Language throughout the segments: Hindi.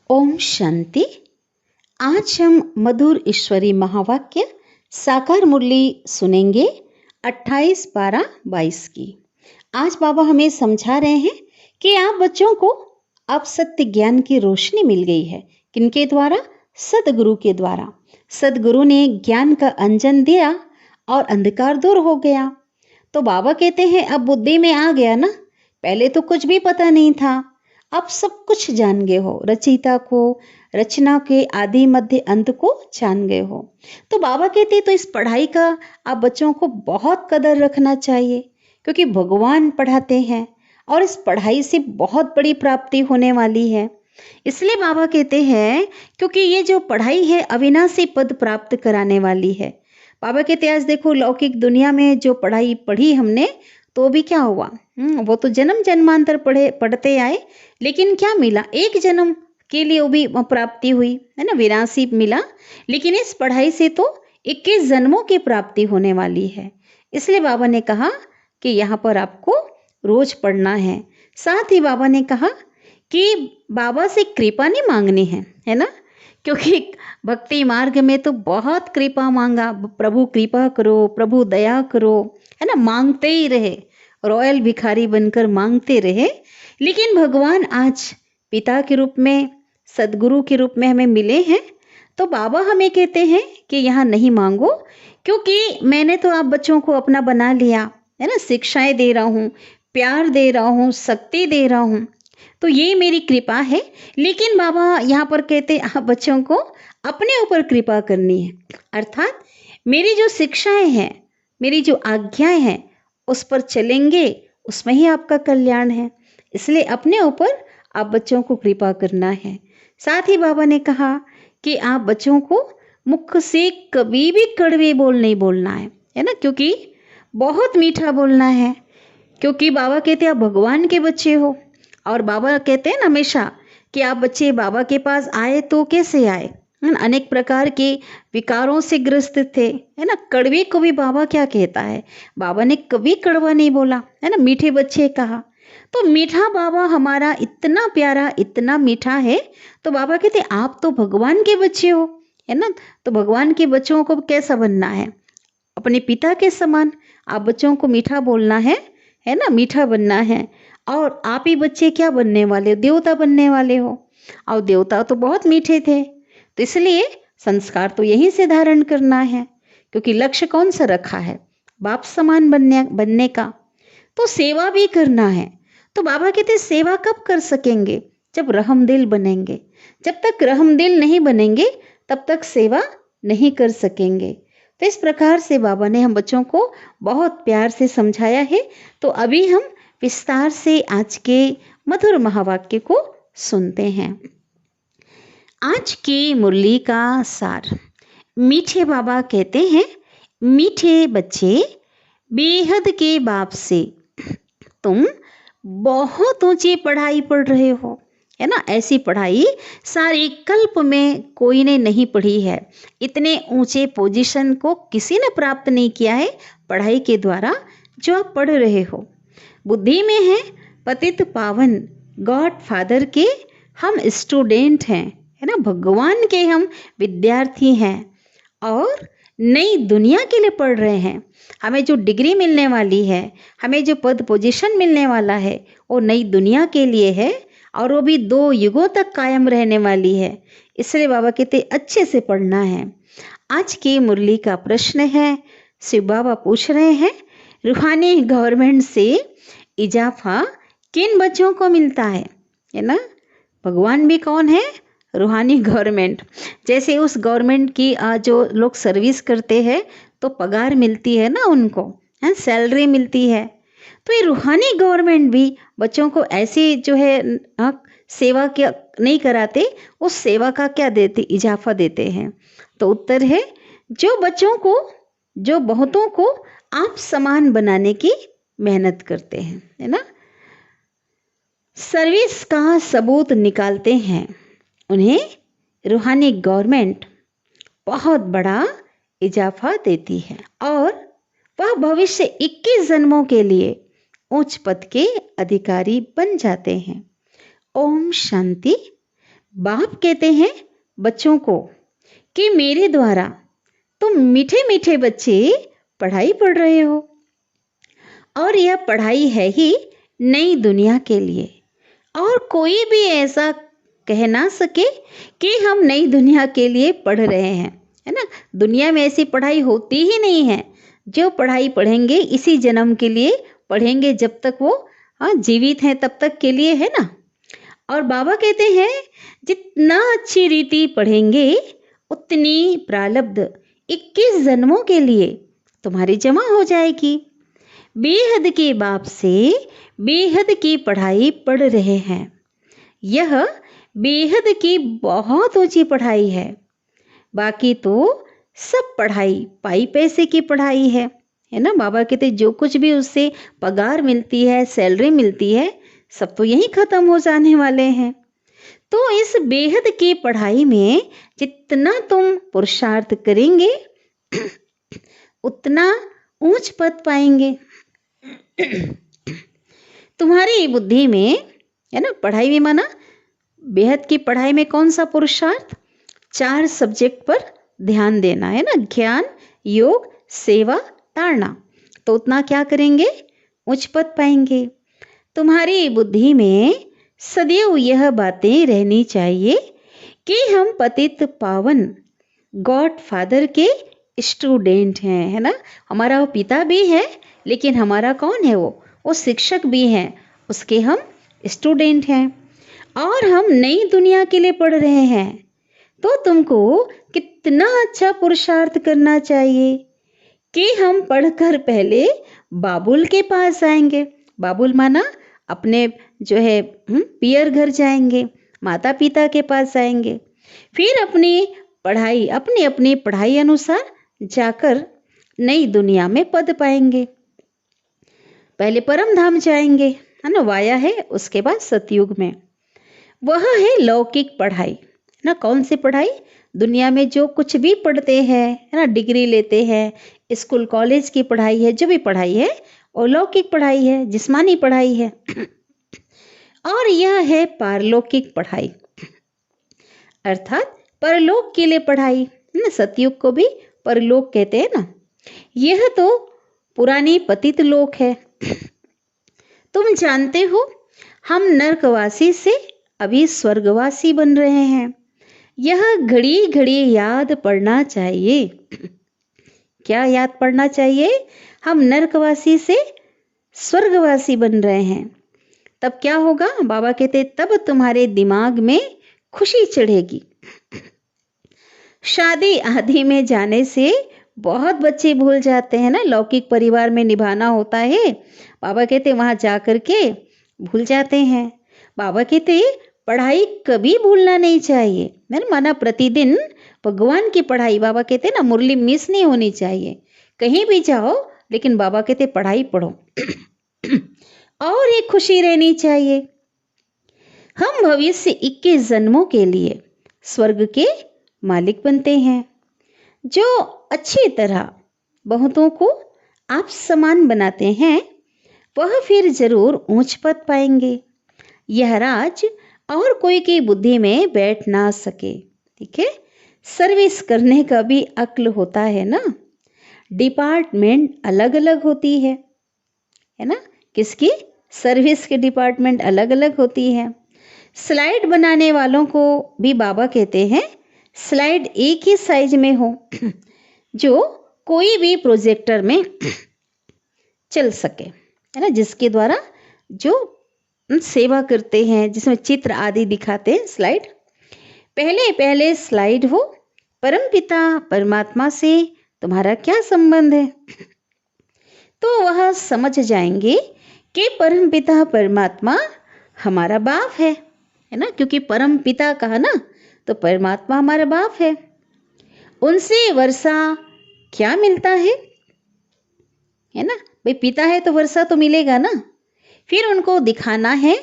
ओम शांति। आज हम मधुर ईश्वरी महावाक्य साकार मुरली सुनेंगे 28/12/22 की। आज बाबा हमें समझा रहे हैं कि आप बच्चों को अब सत्य ज्ञान की रोशनी मिल गई है। किनके द्वारा? सदगुरु के द्वारा। सदगुरु ने ज्ञान का अंजन दिया और अंधकार दूर हो गया। तो बाबा कहते हैं अब बुद्धि में आ गया ना, पहले तो कुछ भी पता नहीं था, अब सब कुछ जान गए हो, रचयिता को, रचना के आदि मध्य अंत को जान गए हो। तो बाबा कहते तो इस पढ़ाई का आप बच्चों को बहुत कदर रखना चाहिए, क्योंकि भगवान पढ़ाते हैं और इस पढ़ाई से बहुत बड़ी प्राप्ति होने वाली है। इसलिए बाबा कहते हैं क्योंकि ये जो पढ़ाई है अविनाशी पद प्राप्त कराने वाली है। बाबा कहते आज देखो लौकिक दुनिया में जो पढ़ाई पढ़ी हमने तो भी क्या हुआ, वो तो जन्म जन्मांतर पढ़ते आए, लेकिन क्या मिला? एक जन्म के लिए वो भी प्राप्ति हुई है ना, विनाशी मिला। लेकिन इस पढ़ाई से तो 21 जन्मों की प्राप्ति होने वाली है। इसलिए बाबा ने कहा कि यहाँ पर आपको रोज पढ़ना है। साथ ही बाबा ने कहा कि बाबा से कृपा नहीं मांगनी है ना, क्योंकि भक्ति मार्ग में तो बहुत कृपा मांगा, प्रभु कृपा करो, प्रभु दया करो, है ना, मांगते ही रहे, रॉयल भिखारी बनकर मांगते रहे। लेकिन भगवान आज पिता के रूप में, सदगुरु के रूप में हमें मिले हैं। तो बाबा हमें कहते हैं कि यहाँ नहीं मांगो, क्योंकि मैंने तो आप बच्चों को अपना बना लिया है ना, शिक्षाएं दे रहा हूँ, प्यार दे रहा हूँ, शक्ति दे रहा हूँ, तो ये मेरी कृपा है। लेकिन बाबा यहाँ पर कहते आप बच्चों को अपने ऊपर कृपा करनी है, अर्थात मेरी जो शिक्षाएं हैं, मेरी जो आज्ञाएं हैं, उस पर चलेंगे, उसमें ही आपका कल्याण है। इसलिए अपने ऊपर आप बच्चों को कृपा करना है। साथ ही बाबा ने कहा कि आप बच्चों को मुख से कभी भी कड़वे बोल नहीं बोलना है ना, क्योंकि बहुत मीठा बोलना है। क्योंकि बाबा कहते हैं आप भगवान के बच्चे हो, और बाबा कहते हैं ना हमेशा कि आप बच्चे बाबा के पास आए तो कैसे आए, है ना, अनेक प्रकार के विकारों से ग्रस्त थे, है ना। कड़वे को भी बाबा क्या कहता है, बाबा ने कभी कड़वा नहीं बोला, है ना, मीठे बच्चे कहा। तो मीठा बाबा हमारा इतना प्यारा, इतना मीठा है। तो बाबा कहते आप तो भगवान के बच्चे हो, है ना। तो भगवान के बच्चों को कैसा बनना है? अपने पिता के समान आप बच्चों को मीठा बोलना है ना, मीठा बनना है। और आप ही बच्चे क्या बनने वाले हो? देवता बनने वाले हो। और देवता तो बहुत मीठे थे, तो इसलिए संस्कार तो यहीं से धारण करना है, क्योंकि लक्ष्य कौन सा रखा है? बाप समान बनने का। तो सेवा भी करना है। तो बाबा कहते सेवा कब कर सकेंगे? जब रहमदिल बनेंगे। जब तक रहमदिल नहीं बनेंगे तब तक सेवा नहीं कर सकेंगे। तो इस प्रकार से बाबा ने हम बच्चों को बहुत प्यार से समझाया है। तो अभी हम विस्तार से आज के मधुर महावाक्य को सुनते हैं। आज की मुरली का सार। मीठे बाबा कहते हैं, मीठे बच्चे बेहद के बाप से तुम बहुत ऊंची पढ़ाई पढ़ रहे हो, है ना। ऐसी पढ़ाई सारे कल्प में कोई ने नहीं पढ़ी है। इतने ऊंचे पोजीशन को किसी ने प्राप्त नहीं किया है पढ़ाई के द्वारा जो आप पढ़ रहे हो। बुद्धि में है पतित पावन गॉड फादर के हम स्टूडेंट हैं, है ना, भगवान के हम विद्यार्थी हैं, और नई दुनिया के लिए पढ़ रहे हैं। हमें जो डिग्री मिलने वाली है, हमें जो पद पोजीशन मिलने वाला है, वो नई दुनिया के लिए है, और वो भी 2 युगों तक कायम रहने वाली है। इसलिए बाबा कहते अच्छे से पढ़ना है। आज की मुरली का प्रश्न है, शिव बाबा पूछ रहे हैं, रूहानी गवर्नमेंट से इजाफा किन बच्चों को मिलता है ना। भगवान भी कौन है? रूहानी गवर्नमेंट। जैसे उस गवर्नमेंट की जो लोग सर्विस करते हैं तो पगार मिलती है ना उनको, है, सैलरी मिलती है। तो ये रूहानी गवर्नमेंट भी बच्चों को ऐसी जो है सेवा क्या नहीं कराते, उस सेवा का क्या देते? इजाफा देते हैं। तो उत्तर है जो बच्चों को, जो बहुतों को आप समान बनाने की मेहनत करते हैं, है ना, सर्विस का सबूत निकालते हैं, उन्हें रूहानी गवर्नमेंट बहुत बड़ा इजाफा देती है, और वह भविष्य 21 जन्मों के लिए उच्च पद के अधिकारी बन जाते हैं। ओम शांति। बाप कहते हैं बच्चों को कि मेरे द्वारा तुम मीठे मीठे बच्चे पढ़ाई पढ़ रहे हो, और यह पढ़ाई है ही नई दुनिया के लिए। और कोई भी ऐसा कह ना सके कि हम नई दुनिया के लिए पढ़ रहे हैं, है ना। दुनिया में ऐसी पढ़ाई होती ही नहीं है। जो पढ़ाई पढ़ेंगे इसी जन्म के लिए पढ़ेंगे, जब तक वो जीवित हैं तब तक के लिए, है ना। और बाबा कहते हैं जितना अच्छी रीति पढ़ेंगे उतनी प्रारब्ध 21 जन्मों के लिए तुम्हारी जमा हो जाएगी। बेहद के बाप से बेहद की पढ़ाई पढ़ रहे हैं। यह बेहद की बहुत ऊंची पढ़ाई है। बाकी तो सब पढ़ाई पाई पैसे की पढ़ाई है ना। बाबा कहते जो कुछ भी उससे पगार मिलती है, सैलरी मिलती है, सब तो यही खत्म हो जाने वाले हैं। तो इस बेहद की पढ़ाई में जितना तुम पुरुषार्थ करेंगे उतना ऊंच पद पाएंगे। तुम्हारी बुद्धि में, है ना, पढ़ाई में माना बेहद की पढ़ाई में कौन सा पुरुषार्थ? 4 सब्जेक्ट पर ध्यान देना, है ना। ज्ञान, योग, सेवा, ताड़ना। तो उतना क्या करेंगे? उच्च पद पाएंगे। तुम्हारी बुद्धि में सदैव यह बातें रहनी चाहिए कि हम पतित पावन गॉड फादर के स्टूडेंट हैं, है ना। हमारा वो पिता भी है, लेकिन हमारा कौन है? वो शिक्षक भी हैं, उसके हम स्टूडेंट हैं। और हम नई दुनिया के लिए पढ़ रहे हैं। तो तुमको कितना अच्छा पुरुषार्थ करना चाहिए कि हम पढ़कर पहले बाबुल के पास जाएंगे। बाबुल माना अपने जो है पियर घर जाएंगे, माता पिता के पास जाएंगे। फिर अपनी पढ़ाई अपनी पढ़ाई अनुसार जाकर नई दुनिया में पद पाएंगे। पहले परम धाम जाएंगे, है ना, वाया है, उसके बाद सतयुग में। वह है लौकिक पढ़ाई ना। कौन सी पढ़ाई? दुनिया में जो कुछ भी पढ़ते हैं, है ना, डिग्री लेते हैं, स्कूल कॉलेज की पढ़ाई है, जो भी पढ़ाई है और लौकिक पढ़ाई है, जिस्मानी पढ़ाई है। और यह है पारलौकिक पढ़ाई, अर्थात परलोक के लिए पढ़ाई, है ना। सतयुग को भी परलोक कहते हैं ना। यह तो पुरानी पतित लोक है। तुम जानते हो हम नरकवासी से अभी स्वर्गवासी बन रहे हैं। यह घड़ी घड़ी याद पड़ना चाहिए। क्या याद पड़ना चाहिए? हम नरकवासी से स्वर्गवासी बन रहे हैं। तब क्या होगा? बाबा कहते तब तुम्हारे दिमाग में खुशी चढ़ेगी। शादी आदि में जाने से बहुत बच्चे भूल जाते हैं ना। लौकिक परिवार में निभाना होता है, बाबा कहते वहां जा कर के भूल जाते हैं। बाबा कहते पढ़ाई कभी भूलना नहीं चाहिए, है ना। माना प्रतिदिन भगवान की पढ़ाई, बाबा कहते ना मुरली मिस नहीं होनी चाहिए। कहीं भी जाओ, लेकिन बाबा कहते पढ़ाई पढ़ो। और एक खुशी रहनी चाहिए, हम भविष्य 21 जन्मों के लिए स्वर्ग के मालिक बनते हैं। जो अच्छी तरह बहुतों को आप समान बनाते हैं, वह फिर जरूर ऊंच पद पाएंगे। यह राज और कोई की बुद्धि में बैठ ना सके, ठीक है। सर्विस करने का भी अक्ल होता है ना। डिपार्टमेंट अलग अलग होती है ना। किसकी? सर्विस के डिपार्टमेंट अलग अलग होती है। स्लाइड बनाने वालों को भी बाबा कहते हैं स्लाइड एक ही साइज में हो, जो कोई भी प्रोजेक्टर में चल सके, है ना। जिसके द्वारा जो सेवा करते हैं, जिसमें चित्र आदि दिखाते हैं, स्लाइड। पहले स्लाइड हो परमपिता परमात्मा से तुम्हारा क्या संबंध है, तो वह समझ जाएंगे कि परमपिता परमात्मा हमारा बाप है ना। क्योंकि परमपिता कहा ना, तो परमात्मा हमारा बाप है। उनसे वर्षा क्या मिलता है ना। भाई पिता है तो वर्षा तो मिलेगा ना। फिर उनको दिखाना है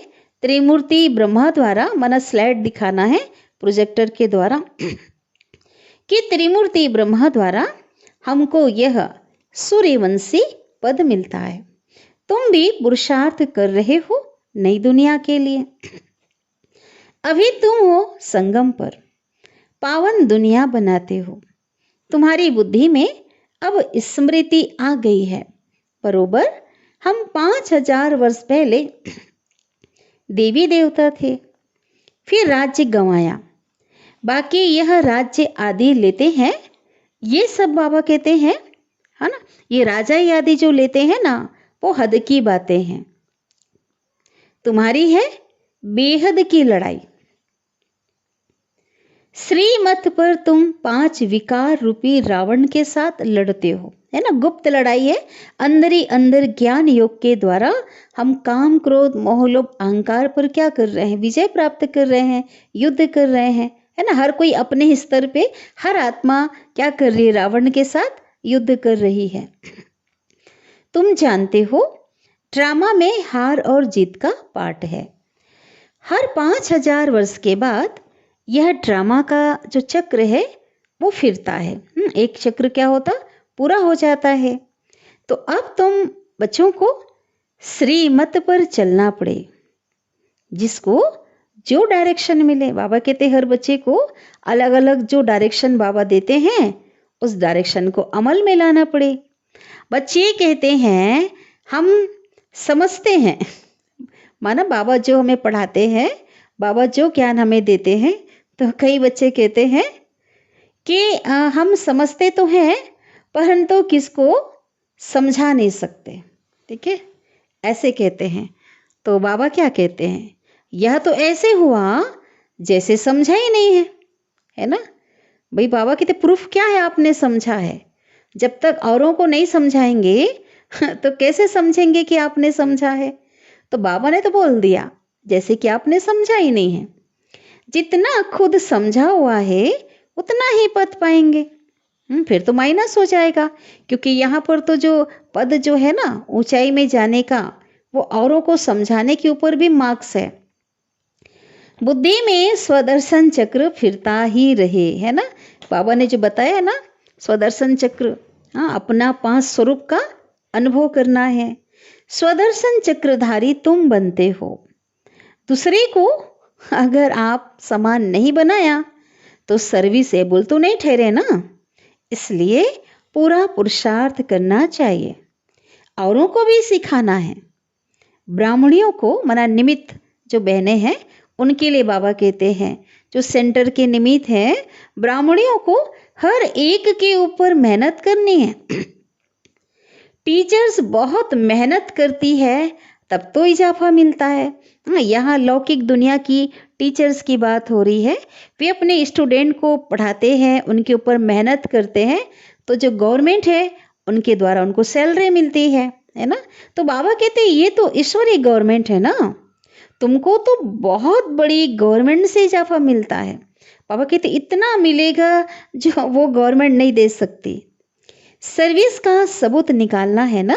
त्रिमूर्ति ब्रह्मा द्वारा, माना स्लाइड दिखाना है प्रोजेक्टर के द्वारा कि त्रिमूर्ति ब्रह्मा द्वारा हमको यह सूर्यवंशी पद मिलता है। तुम भी पुरुषार्थ कर रहे हो नई दुनिया के लिए। अभी तुम हो संगम पर, पावन दुनिया बनाते हो। तुम्हारी बुद्धि में अब स्मृति आ गई है। बरोबर हम 5000 वर्ष पहले देवी देवता थे, फिर राज्य गंवाया, बाकी यह राज्य आदि लेते हैं। ये सब बाबा कहते हैं, है ना, ये राजा आदि जो लेते हैं ना, वो हद की बातें हैं। तुम्हारी है बेहद की लड़ाई। श्रीमत पर तुम 5 विकार रूपी रावण के साथ लड़ते हो, है ना। गुप्त लड़ाई है, अंदर ही अंदर ज्ञान योग के द्वारा हम काम क्रोध मोह लोभ अहंकार पर क्या कर रहे हैं, विजय प्राप्त कर रहे हैं, युद्ध कर रहे हैं, है ना। हर कोई अपने स्तर पे, हर आत्मा क्या कर रही है, रावण के साथ युद्ध कर रही है। तुम जानते हो ड्रामा में हार और जीत का पाठ है। हर 5000 वर्ष के बाद यह ड्रामा का जो चक्र है वो फिरता है। एक चक्र क्या होता, पूरा हो जाता है। तो अब तुम बच्चों को श्रीमत पर चलना पड़े, जिसको जो डायरेक्शन मिले। बाबा कहते हर बच्चे को अलग अलग जो डायरेक्शन बाबा देते हैं, उस डायरेक्शन को अमल में लाना पड़े। बच्चे कहते हैं हम समझते हैं, माना बाबा जो हमें पढ़ाते हैं, बाबा जो ज्ञान हमें देते हैं, तो कई बच्चे कहते हैं कि हम समझते तो हैं परंतु किसको समझा नहीं सकते। ठीक है, ऐसे कहते हैं। तो बाबा क्या कहते हैं, यह तो ऐसे हुआ जैसे समझा ही नहीं है, है ना। भाई बाबा कहते प्रूफ क्या है, आपने समझा है। जब तक औरों को नहीं समझाएंगे तो कैसे समझेंगे कि आपने समझा है। तो बाबा ने तो बोल दिया जैसे कि आपने समझा ही नहीं है। जितना खुद समझा हुआ है उतना ही पद पाएंगे। फिर तो माइनस हो जाएगा, क्योंकि यहाँ पर तो जो पद जो है ना ऊंचाई में जाने का, वो औरों को समझाने के ऊपर भी मार्क्स है। बुद्धि में स्वदर्शन चक्र फिरता ही रहे, है ना। बाबा ने जो बताया ना स्वदर्शन चक्र, हाँ, अपना 5 स्वरूप का अनुभव करना है। स्वदर्शन चक्रधारी तुम बनते हो। दूसरे को अगर आप समान नहीं बनाया तो सर्विसेबल तो नहीं ठहरे ना। इसलिए पूरा पुरुषार्थ करना चाहिए, औरों को भी सिखाना है। ब्राह्मणियों को, मना निमित्त जो बहनें हैं, उनके लिए बाबा कहते हैं जो सेंटर के निमित्त हैं, ब्राह्मणियों को हर एक के ऊपर मेहनत करनी है। टीचर्स बहुत मेहनत करती है तब तो इजाफा मिलता है। यहाँ लौकिक दुनिया की टीचर्स की बात हो रही है। वे अपने स्टूडेंट को पढ़ाते हैं, उनके ऊपर मेहनत करते हैं, तो जो गवर्नमेंट है उनके द्वारा उनको सैलरी मिलती है ना। तो बाबा कहते हैं ये तो ईश्वरीय गवर्नमेंट है ना, तुमको तो बहुत बड़ी गवर्नमेंट से इजाफा मिलता है। बाबा कहते इतना मिलेगा जो वो गवर्नमेंट नहीं दे सकती। सर्विस का सबूत निकालना है ना,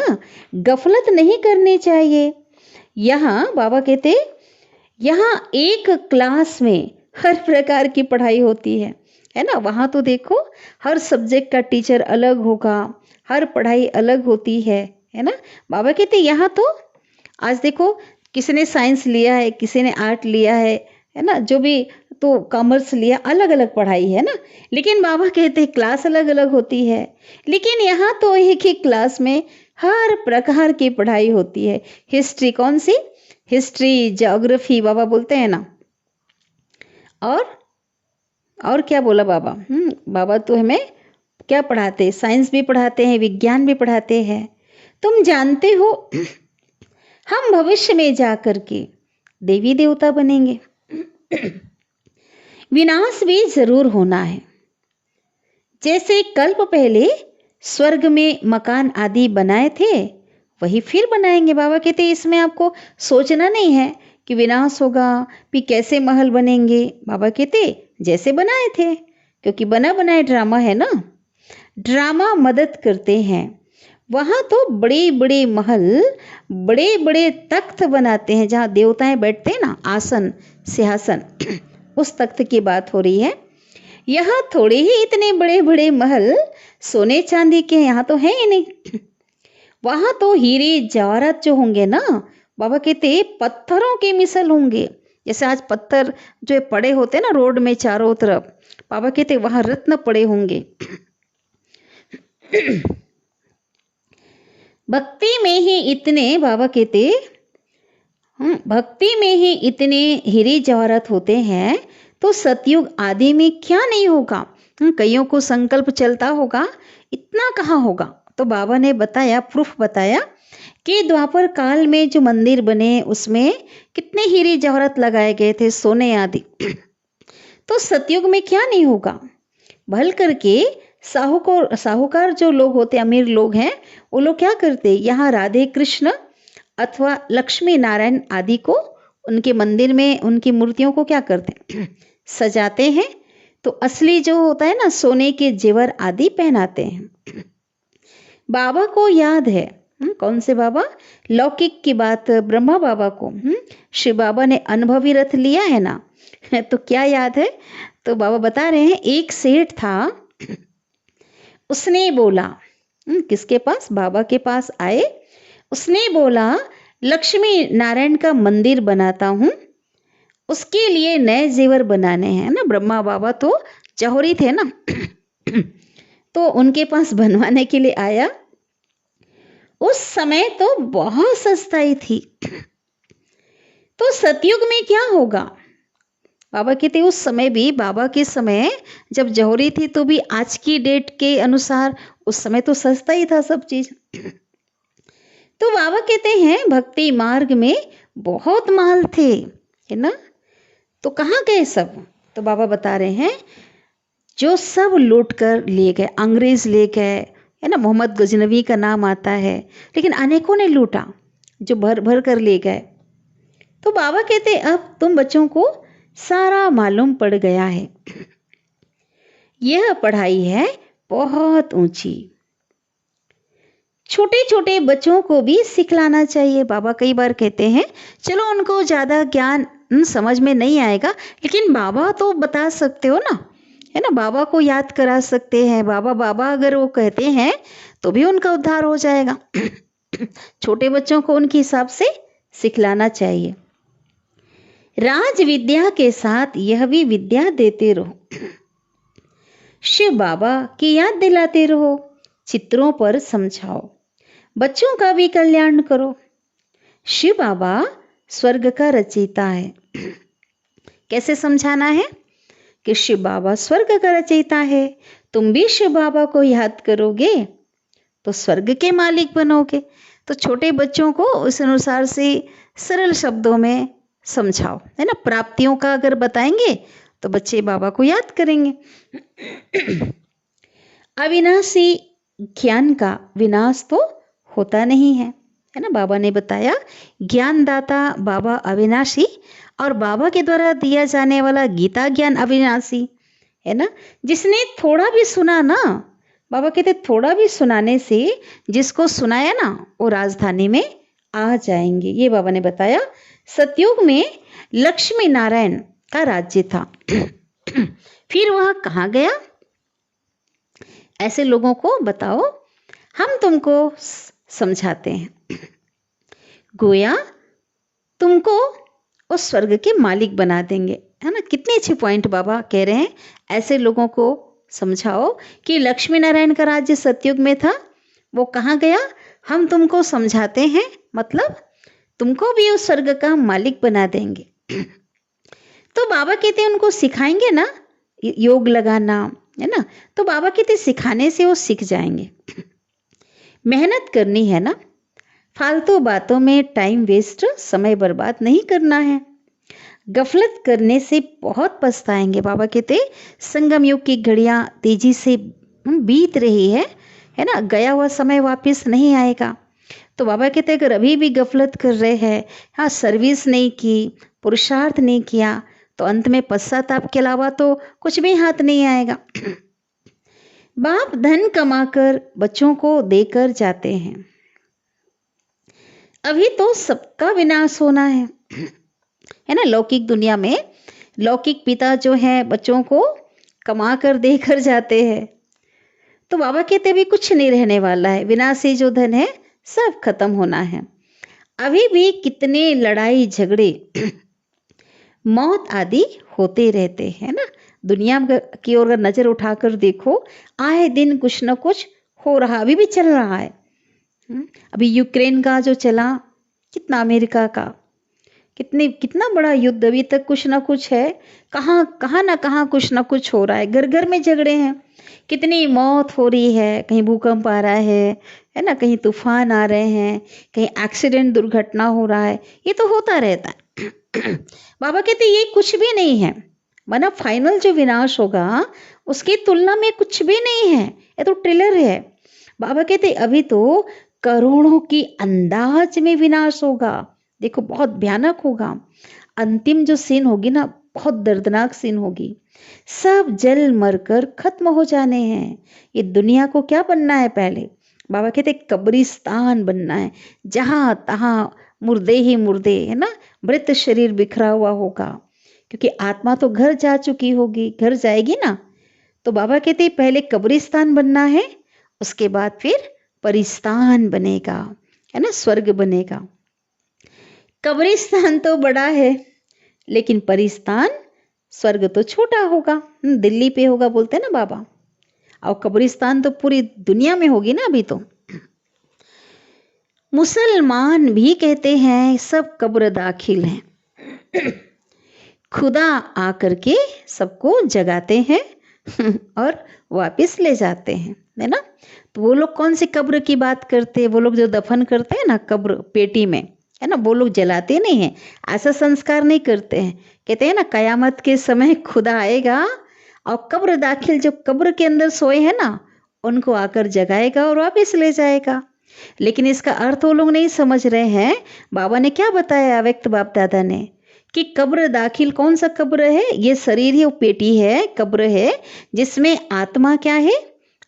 गफलत नहीं करनी चाहिए। यहाँ बाबा कहते यहाँ एक क्लास में हर प्रकार की पढ़ाई होती है ना। वहाँ तो देखो हर सब्जेक्ट का टीचर अलग होगा, हर पढ़ाई अलग होती है ना। बाबा कहते यहाँ तो आज देखो किसी ने साइंस लिया है, किसी ने आर्ट लिया है ना, जो भी तो कॉमर्स लिया, अलग अलग पढ़ाई है ना। लेकिन बाबा कहते हैं क्लास अलग अलग होती है, लेकिन यहाँ तो एक ही क्लास में हर प्रकार की पढ़ाई होती है। हिस्ट्री, कौन सी हिस्ट्री, ज्योग्राफी बाबा बोलते हैं ना। और क्या बोला बाबा, बाबा तो हमें क्या पढ़ाते, साइंस भी पढ़ाते हैं, विज्ञान भी पढ़ाते हैं। तुम जानते हो हम भविष्य में जाकर के देवी देवता बनेंगे। विनाश भी जरूर होना है। जैसे कल्प पहले स्वर्ग में मकान आदि बनाए थे वही फिर बनाएंगे। बाबा कहते इसमें आपको सोचना नहीं है कि विनाश होगा फिर कैसे महल बनेंगे। बाबा कहते जैसे बनाए थे, क्योंकि बना बनाए ड्रामा है ना, ड्रामा मदद करते हैं। वहाँ तो बड़े बड़े महल, बड़े बड़े तख्त बनाते हैं जहाँ देवताएं बैठते हैं ना, आसन सिंहासन, उस तख्त की बात हो रही है। यहाँ थोड़े ही इतने बड़े बड़े महल सोने चांदी के यहाँ तो है ही नहीं। वहाँ तो हीरे जवाहरात जो होंगे ना, बाबा कहते पत्थरों के मिसल होंगे, जैसे आज पत्थर जो है पड़े होते हैं ना रोड में चारों तरफ, बाबा कहते वहां रत्न पड़े होंगे। भक्ति में ही इतने, बाबा कहते भक्ति में ही इतने हीरे जवाहरात होते हैं तो सतयुग आदि में क्या नहीं होगा। कईयों को संकल्प चलता होगा, इतना कहाँ होगा। तो बाबा ने बताया, प्रूफ बताया कि द्वापर काल में जो मंदिर बने उसमें कितने हीरे जवाहरात लगाए गए थे, सोने आदि। तो सतयुग में क्या नहीं होगा। भल करके साहूकार जो लोग होते, अमीर लोग हैं, वो लोग क्या करते, यहाँ राधे कृष्ण अथवा लक्ष्मी नारायण आदि को उनके मंदिर में उनकी मूर्तियों को क्या करते सजाते हैं। तो असली जो होता है ना सोने के जेवर आदि पहनाते हैं। बाबा को याद है, कौन से बाबा, लौकिक की बात ब्रह्मा बाबा को शिव बाबा ने अनुभवी रथ लिया है ना। तो क्या याद है, तो बाबा बता रहे हैं, एक सेठ था, उसने बोला, किसके पास, बाबा के पास आए, उसने बोला लक्ष्मी नारायण का मंदिर बनाता हूं, उसके लिए नए जेवर बनाने हैं ना। ब्रह्मा बाबा तो जौहरी थे ना। तो उनके पास बनवाने के लिए आया। उस समय तो बहुत सस्ताई थी। तो सतयुग में क्या होगा, बाबा कहते उस समय भी, बाबा के समय जब जौहरी थी तो भी आज की डेट के अनुसार उस समय तो सस्ता ही था सब चीज। तो बाबा कहते हैं भक्ति मार्ग में बहुत माल थे, है ना। तो कहाँ गए सब, तो बाबा बता रहे हैं जो सब लूट कर ले गए, अंग्रेज ले गए, है ना। मोहम्मद गजनवी का नाम आता है, लेकिन अनेकों ने लूटा, जो भर भर कर ले गए। तो बाबा कहते अब तुम बच्चों को सारा मालूम पड़ गया है। यह पढ़ाई है बहुत ऊंची, छोटे छोटे बच्चों को भी सिखलाना चाहिए। बाबा कई बार कहते हैं चलो उनको ज़्यादा ज्ञान समझ में नहीं आएगा, लेकिन बाबा तो बता सकते हो ना, है ना। बाबा को याद करा सकते हैं। बाबा बाबा अगर वो कहते हैं तो भी उनका उद्धार हो जाएगा। छोटे बच्चों को उनके हिसाब से सिखलाना चाहिए। राज विद्या के साथ यह भी विद्या देते रहो। शिव बाबा की याद दिलाते रहो, चित्रों पर समझाओ, बच्चों का भी कल्याण करो। शिव बाबा स्वर्ग का रचयिता है। कैसे समझाना है कि शिव बाबा स्वर्ग का रचयिता है, तुम भी शिव बाबा को याद करोगे तो स्वर्ग के मालिक बनोगे। तो छोटे बच्चों को उस अनुसार से सरल शब्दों में समझाओ, है ना। प्राप्तियों का अगर बताएंगे तो बच्चे बाबा को याद करेंगे। अविनाशी ज्ञान का विनाश तो होता नहीं है, है ना। बाबा ने बताया ज्ञानदाता बाबा अविनाशी, और बाबा के द्वारा दिया जाने वाला गीता ज्ञान अविनाशी, है ना। जिसने थोड़ा भी सुना ना, बाबा कहते थोड़ा भी सुनाने से जिसको सुनाया ना वो राजधानी में आ जाएंगे। ये बाबा ने बताया। सतयुग में लक्ष्मी नारायण का राज्य था। फिर वह कहाँ गया, ऐसे लोगों को बताओ, हम तुमको समझाते हैं। गोया तुमको उस स्वर्ग के मालिक बना देंगे, है ना। कितनी अच्छी पॉइंट बाबा कह रहे हैं। ऐसे लोगों को समझाओ कि लक्ष्मी नारायण का राज्य सतयुग में था, वो कहाँ गया, हम तुमको समझाते हैं, मतलब तुमको भी उस स्वर्ग का मालिक बना देंगे। तो बाबा कहते हैं उनको सिखाएंगे ना योग लगाना, है ना। तो बाबा कहते सिखाने से वो सीख जाएंगे। मेहनत करनी है ना, फालतू बातों में टाइम वेस्ट, समय बर्बाद नहीं करना है। गफलत करने से बहुत पछताएंगे। बाबा कहते संगम युग की घड़ियां तेजी से बीत रही है ना। गया हुआ समय वापस नहीं आएगा। तो बाबा कहते अगर अभी भी गफलत कर रहे हैं, हाँ, सर्विस नहीं की, पुरुषार्थ नहीं किया, तो अंत में पश्चाताप के अलावा तो कुछ भी हाथ नहीं आएगा। बाप धन कमाकर बच्चों को देकर जाते हैं। अभी तो सबका विनाश होना है ना। लौकिक दुनिया में लौकिक पिता जो है बच्चों को कमा कर देकर जाते हैं। तो बाबा कहते भी कुछ नहीं रहने वाला है, विनाशी जो धन है सब खत्म होना है। अभी भी कितने लड़ाई झगड़े मौत आदि होते रहते हैं ना। दुनिया की ओर अगर नजर उठाकर देखो, आए दिन कुछ न कुछ हो रहा, अभी भी चल रहा है। अभी यूक्रेन का जो चला, कितना अमेरिका का कितना बड़ा युद्ध, अभी तक कुछ ना कुछ है। कहाँ ना कहाँ कुछ ना कुछ हो रहा है, घर घर में झगड़े हैं, कितनी मौत हो रही है, कहीं भूकंप आ रहा है ना, कहीं तूफान आ रहे हैं, कहीं एक्सीडेंट दुर्घटना हो रहा है, ये तो होता रहता है। बाबा कहते ये कुछ भी नहीं है, माना फाइनल जो विनाश होगा उसकी तुलना में कुछ भी नहीं है, ये तो ट्रिलर है। बाबा कहते अभी तो करोड़ों की अंदाज में विनाश होगा, देखो बहुत भयानक होगा। अंतिम जो सीन होगी ना, बहुत दर्दनाक सीन होगी। सब जल मरकर खत्म हो जाने हैं। ये दुनिया को क्या बनना है? पहले बाबा कहते कब्रिस्तान बनना है, जहां तहां मुर्दे ही मुर्दे, है ना, मृत शरीर बिखरा हुआ होगा, क्योंकि आत्मा तो घर जा चुकी होगी, घर जाएगी ना। तो बाबा कहते पहले कब्रिस्तान बनना है, उसके बाद फिर परिस्तान बनेगा, है ना, स्वर्ग बनेगा। कब्रिस्तान तो बड़ा है, लेकिन परिस्तान स्वर्ग तो छोटा होगा, दिल्ली पे होगा बोलते हैं ना बाबा, और कब्रिस्तान तो पूरी दुनिया में होगी ना। अभी तो मुसलमान भी कहते हैं सब कब्र दाखिल हैं। खुदा आकर के सबको जगाते हैं और वापस ले जाते हैं, है ना। तो वो लोग कौन सी कब्र की बात करते हैं? वो लोग जो दफन करते हैं ना कब्र पेटी में, है ना, वो लोग जलाते नहीं हैं, ऐसा संस्कार नहीं करते हैं। कहते हैं ना कयामत के समय खुदा आएगा और कब्र दाखिल जो कब्र के अंदर सोए हैं ना, उनको आकर जगाएगा और वापस ले जाएगा। लेकिन इसका अर्थ वो लोग नहीं समझ रहे हैं। बाबा ने क्या बताया, अव्यक्त बाप दादा ने, कि कब्र दाखिल कौन सा कब्र है? ये शरीर ही वो पेटी है, कब्र है, जिसमें आत्मा क्या है?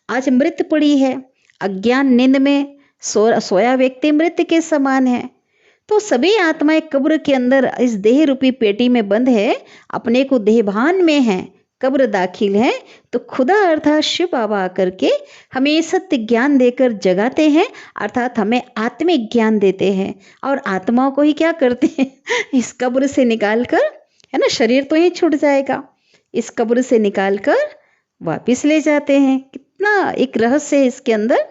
आज मृत पड़ी है, अज्ञान नींद में सोया व्यक्ति मृत के समान है। तो सभी आत्माएं कब्र के अंदर इस देह रूपी पेटी में बंद है, अपने को देहभान में है, कब्र दाखिल है। तो खुदा अर्थात शिव बाबा आकर के हमें सत्य ज्ञान देकर जगाते हैं, अर्थात हमें आत्मिक ज्ञान देते हैं। और आत्माओं को ही क्या करते हैं? इस कब्र से निकाल कर, है ना, शरीर तो ही छूट जाएगा, इस कब्र से निकाल कर वापिस ले जाते हैं। कितना एक रहस्य है इसके अंदर,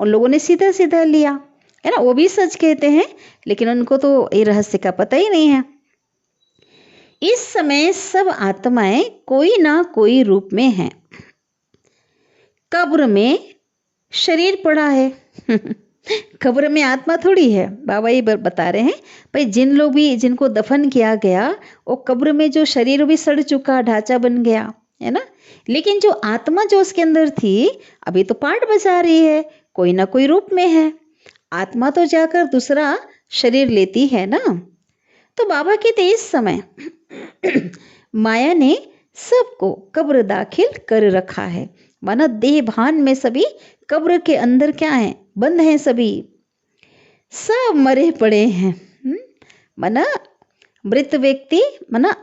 उन लोगों ने सीधा सीधा लिया, है ना, वो भी सच कहते हैं, लेकिन उनको तो ये रहस्य का पता ही नहीं है। इस समय सब आत्माएं कोई ना कोई रूप में हैं। कब्र में शरीर पड़ा है। कब्र में आत्मा थोड़ी है। बाबा ये बता रहे हैं भाई, जिन लोग भी जिनको दफन किया गया, वो कब्र में जो शरीर भी सड़ चुका, ढांचा बन गया, है ना। लेकिन जो आत्मा जो उसके अंदर थी, अभी तो पार्ट बजा रही है, कोई ना कोई रूप में है। आत्मा तो जाकर दूसरा शरीर लेती है ना। तो बाबा कहते इस समय माया ने सबको कब्र दाखिल कर रखा है, माना देह भान में सभी कब्र के अंदर क्या है? बंद हैं सभी, सब मरे पड़े हैं। माना मृत व्यक्ति, माना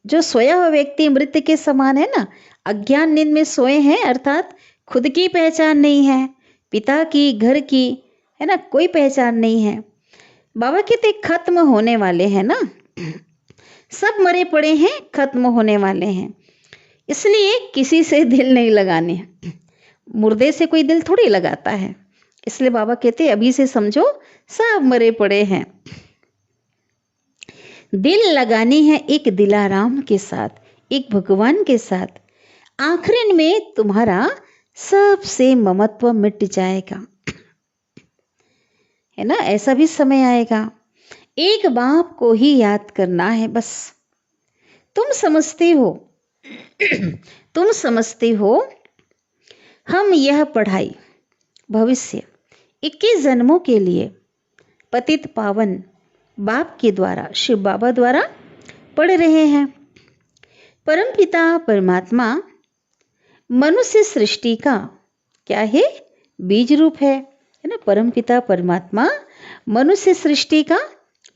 जो सोया हुआ व्यक्ति मृत के समान है ना, अज्ञान नींद में सोए हैं, अर्थात खुद की पहचान नहीं है, पिता की, घर की, है ना, कोई पहचान नहीं है। बाबा कहते खत्म होने वाले हैं ना, सब मरे पड़े हैं, खत्म होने वाले हैं, इसलिए किसी से दिल नहीं लगाने। मुर्दे से कोई दिल थोड़ी लगाता है, इसलिए बाबा कहते अभी से समझो सब मरे पड़े हैं। दिल लगानी है एक दिलाराम के साथ, एक भगवान के साथ। आखिरी में तुम्हारा सबसे ममत्व मिट जाएगा, है ना। ऐसा भी समय आएगा, एक बाप को ही याद करना है बस। तुम समझते हो तुम समझते हो हम यह पढ़ाई भविष्य 21 जन्मों के लिए पतित पावन बाप के द्वारा, शिव बाबा द्वारा पढ़ रहे हैं। परमपिता परमात्मा मनुष्य सृष्टि का क्या है? बीज रूप है ना। परमपिता परमात्मा मनुष्य सृष्टि का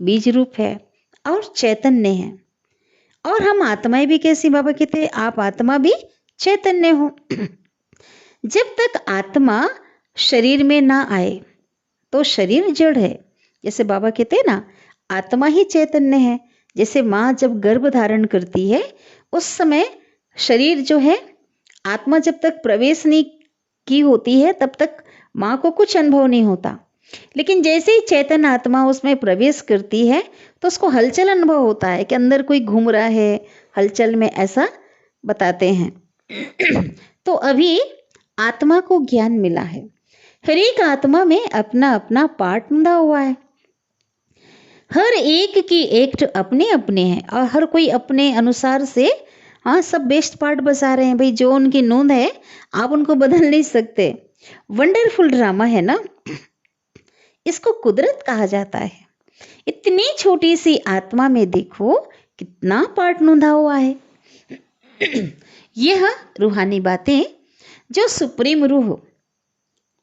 बीज रूप है और चैतन्य है। और हम आत्माएं भी कैसी? बाबा कहते हैं आप आत्मा भी चैतन्य हो। जब तक आत्मा शरीर में ना आए तो शरीर जड़ है। जैसे बाबा कहते हैं ना, आत्मा ही चैतन्य है। जैसे माँ जब गर्भ धारण करती है उस समय शरीर जो है, आत्मा जब तक प्रवेश नहीं की होती है तब तक माँ को कुछ अनुभव नहीं होता। लेकिन जैसे ही चेतन आत्मा उसमें प्रवेश करती है तो उसको हलचल अनुभव होता है कि अंदर कोई घूम रहा है, हलचल में, ऐसा बताते हैं। तो अभी आत्मा को ज्ञान मिला है। हर एक आत्मा में अपना अपना पार्ट बंधा हुआ है। हर एक की एक्ट अपने अपने हैं और हर कोई अपने अनुसार से, हाँ, सब बेस्ट पार्ट बजा रहे हैं। भाई जो उनकी नोंद है आप उनको बदल नहीं सकते। वंडरफुल ड्रामा है ना, इसको कुदरत कहा जाता है। इतनी छोटी सी आत्मा में देखो कितना पार्ट नोंधा हुआ है। यह रूहानी बातें जो सुप्रीम रूह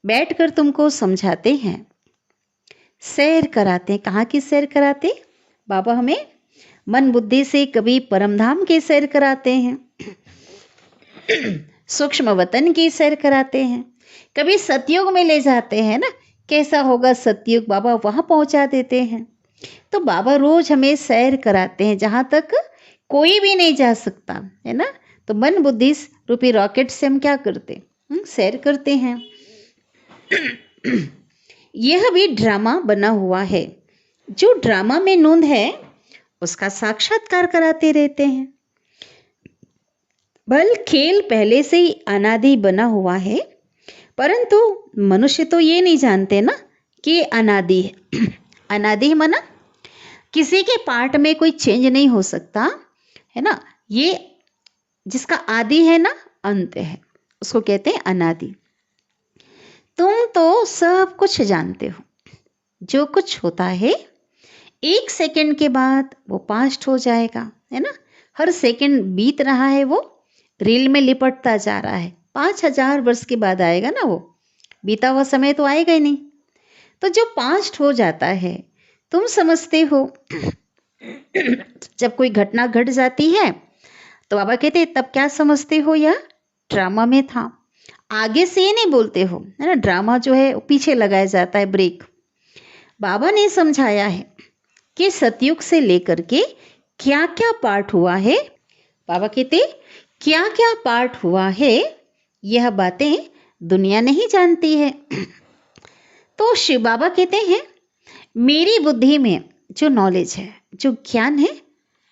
बैठकर तुमको समझाते हैं, सैर कराते हैं। कहाँ की सैर कराते? बाबा हमें मन बुद्धि से कभी परमधाम की सैर कराते हैं, सूक्ष्म वतन की सैर कराते हैं, कभी सतयुग में ले जाते हैं ना, कैसा होगा सतयुग, बाबा वहां पहुंचा देते हैं। तो बाबा रोज हमें सैर कराते हैं जहां तक कोई भी नहीं जा सकता है ना। तो मन बुद्धि रूपी रॉकेट से हम क्या करते? सैर करते हैं। यह भी ड्रामा बना हुआ है। जो ड्रामा में नोंद है उसका साक्षात्कार कराते रहते हैं। बल खेल पहले से ही अनादि बना हुआ है, परंतु मनुष्य तो ये नहीं जानते ना कि अनादि है। अनादि माना किसी के पार्ट में कोई चेंज नहीं हो सकता है ना। ये जिसका आदि है ना, अंत है, उसको कहते हैं अनादि। तुम तो सब कुछ जानते हो। जो कुछ होता है 1 सेकंड के बाद वो पास्ट हो जाएगा, है ना। हर सेकंड बीत रहा है वो रील में लिपटता जा रहा है। 5000 वर्ष के बाद आएगा ना वो, बीता हुआ समय तो आएगा ही नहीं। तो जो पास्ट हो जाता है, तुम समझते हो जब कोई घटना घट जाती है तो बाबा कहते तब क्या समझते हो, यह ड्रामा में था। आगे से ये नहीं बोलते हो, है ना। ड्रामा जो है पीछे लगाया जाता है, ब्रेक। बाबा ने समझाया है कि सतयुग से लेकर के क्या क्या पार्ट हुआ है। बाबा कहते क्या क्या पार्ट हुआ है, यह बातें दुनिया नहीं जानती है। तो शिव बाबा कहते हैं मेरी बुद्धि में जो नॉलेज है, जो ज्ञान है,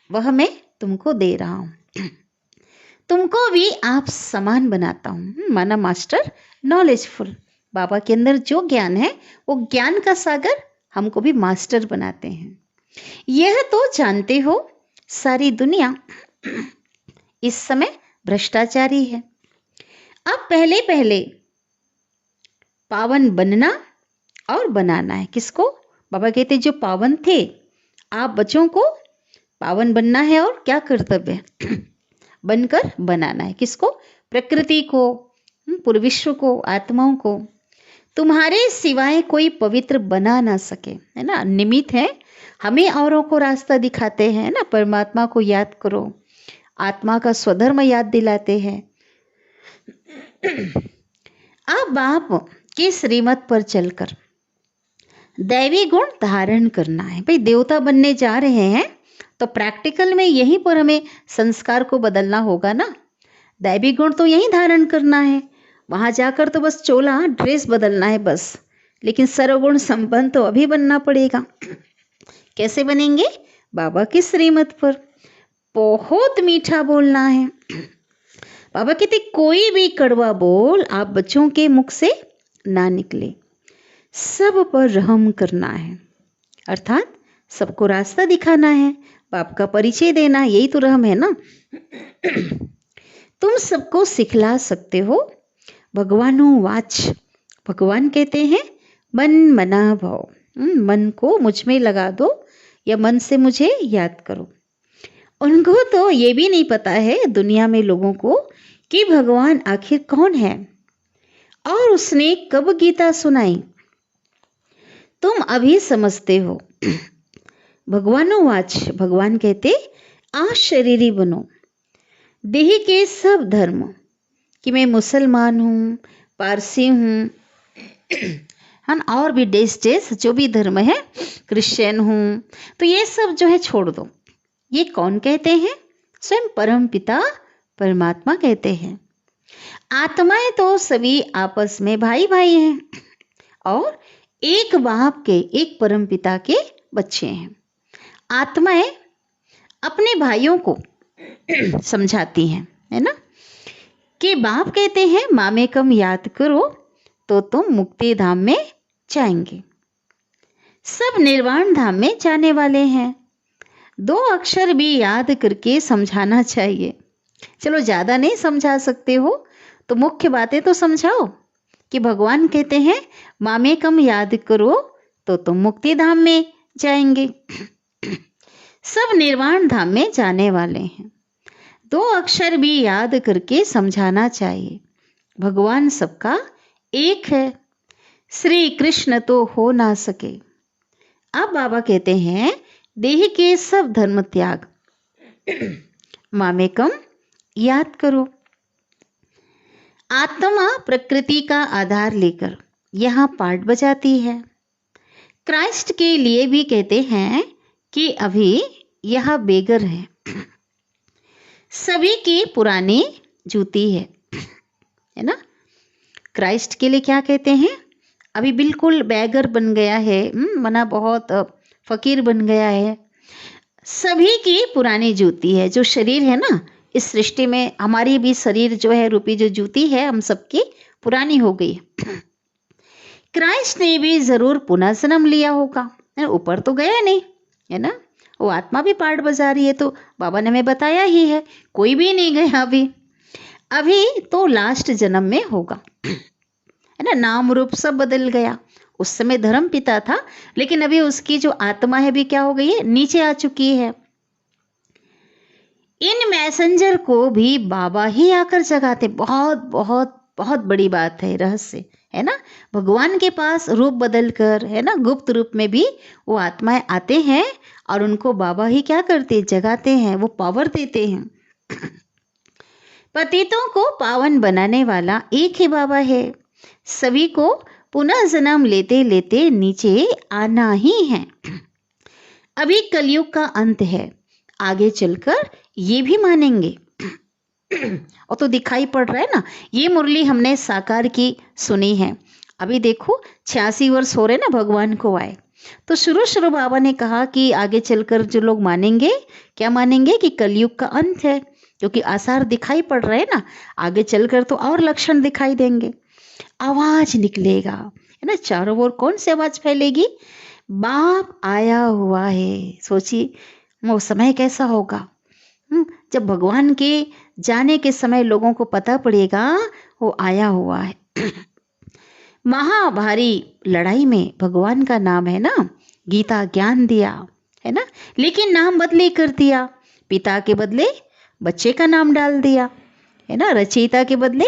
वह मैं तुमको दे रहा हूं। तुमको भी आप समान बनाता हूं, माना मास्टर नॉलेजफुल। बाबा के अंदर जो ज्ञान है वो ज्ञान का सागर हमको भी मास्टर बनाते हैं। यह तो जानते हो सारी दुनिया इस समय भ्रष्टाचारी है। अब पहले पहले पावन बनना और बनाना है। किसको? बाबा कहते जो पावन थे, आप बच्चों को पावन बनना है और क्या कर्तव्य है? बनकर बनाना है। किसको? प्रकृति को, पूरे विश्व को, आत्माओं को। तुम्हारे सिवाय कोई पवित्र बना ना सके, है ना। निमित्त है, हमें औरों को रास्ता दिखाते हैं ना। परमात्मा को याद करो, आत्मा का स्वधर्म याद दिलाते हैं। अब बाप की श्रीमत पर चलकर दैवी गुण धारण करना है। भाई देवता बनने जा रहे हैं तो प्रैक्टिकल में यहीं पर हमें संस्कार को बदलना होगा ना। दैवी गुण तो यहीं धारण करना है, वहां जाकर तो बस चोला ड्रेस बदलना है बस। लेकिन सर्वगुण संपन्न तो अभी बनना पड़ेगा। कैसे बनेंगे? बाबा की श्रीमत पर। बहुत मीठा बोलना है। बाबा कहते कोई भी कड़वा बोल आप बच्चों के मुख से ना निकले। सब पर रहम करना है, अर्थात सबको रास्ता दिखाना है, बाप का परिचय देना, यही तो रहम है ना। तुम सबको सिखला सकते हो। भगवानो वाच, भगवान कहते हैं मन मना भाव, मन को मुझ में लगा दो या मन से मुझे याद करो। उनको तो ये भी नहीं पता है दुनिया में लोगों को कि भगवान आखिर कौन है और उसने कब गीता सुनाई। तुम अभी समझते हो। भगवानो वाच, भगवान कहते अशरीरी बनो। देह के सब धर्म, कि मैं मुसलमान हूँ, पारसी हूँ, है ना, और भी देश जो भी धर्म है, क्रिश्चियन हूँ, तो ये सब जो है छोड़ दो। ये कौन कहते हैं? स्वयं परम पिता परमात्मा कहते हैं। आत्माएं तो सभी आपस में भाई भाई हैं और एक बाप के, एक परम पिता के बच्चे हैं। आत्माएं अपने भाइयों को समझाती हैं, है ना, कि बाप कहते हैं मामेकम याद करो तो तुम मुक्ति धाम में जाएंगे। सब निर्वाण धाम में जाने वाले हैं। 2 अक्षर भी याद करके समझाना चाहिए। चलो ज़्यादा नहीं समझा सकते हो तो मुख्य बातें तो समझाओ कि भगवान कहते हैं मामेकम याद करो तो तुम मुक्ति धाम में जाएंगे। सब निर्वाण धाम में जाने वाले हैं। 2 अक्षर भी याद करके समझाना चाहिए। भगवान सबका एक है, श्री कृष्ण तो हो ना सके। अब बाबा कहते हैं देह के सब धर्म त्याग, मामेकम याद करो। आत्मा प्रकृति का आधार लेकर यहाँ पाठ बजाती है। क्राइस्ट के लिए भी कहते हैं कि अभी यह बेगर है, सभी की पुरानी जूती है ना। क्राइस्ट के लिए क्या कहते हैं? अभी बिल्कुल बेगर बन गया है, मना बहुत फकीर बन गया है। सभी की पुरानी जूती है। जो शरीर है ना, इस सृष्टि में हमारी भी शरीर जो है रूपी जो जूती है हम सबकी पुरानी हो गई है। क्राइस्ट ने भी जरूर पुनः जन्म लिया होगा, ऊपर तो गया नहीं, है ना। वो आत्मा भी पार्ट बजा रही है, तो बाबा ने हमें बताया ही है कोई भी नहीं गया अभी तो लास्ट जन्म में होगा, है ना। नाम रूप सब बदल गया। उस समय धर्म पिता था, लेकिन अभी उसकी जो आत्मा है भी क्या हो गई है, नीचे आ चुकी है। इन मैसेंजर को भी बाबा ही आकर जगाते। बहुत बहुत बहुत बड़ी बात है, रहस्य है ना। भगवान के पास रूप बदल कर, है ना, गुप्त रूप में भी वो आत्माएं आते हैं और उनको बाबा ही क्या करते, जगाते हैं, वो पावर देते हैं। पतितों को पावन बनाने वाला एक ही बाबा है। सभी को पुनः जन्म लेते लेते नीचे आना ही है। अभी कलयुग का अंत है, आगे चलकर ये भी मानेंगे। और तो दिखाई पड़ रहा है ना, ये मुरली हमने साकार की सुनी है। अभी देखो 86 वर्ष हो रहे ना भगवान को आए, तो शुरू बाबा ने कहा कि आगे चलकर जो लोग मानेंगे, क्या मानेंगे कि कलयुग का अंत है, क्योंकि आसार दिखाई पड़ रहे हैं ना। आगे चलकर तो और लक्षण दिखाई देंगे, आवाज निकलेगा, है ना। चारों ओर कौन सी आवाज फैलेगी? बाप आया हुआ है। सोचिए वो समय कैसा होगा, जब भगवान के जाने के समय लोगों को पता पड़ेगा वो आया हुआ है। महाभारी लड़ाई में भगवान का नाम है ना, गीता ज्ञान दिया, है ना, लेकिन नाम बदले कर दिया। पिता के बदले बच्चे का नाम डाल दिया, है ना। रचयिता के बदले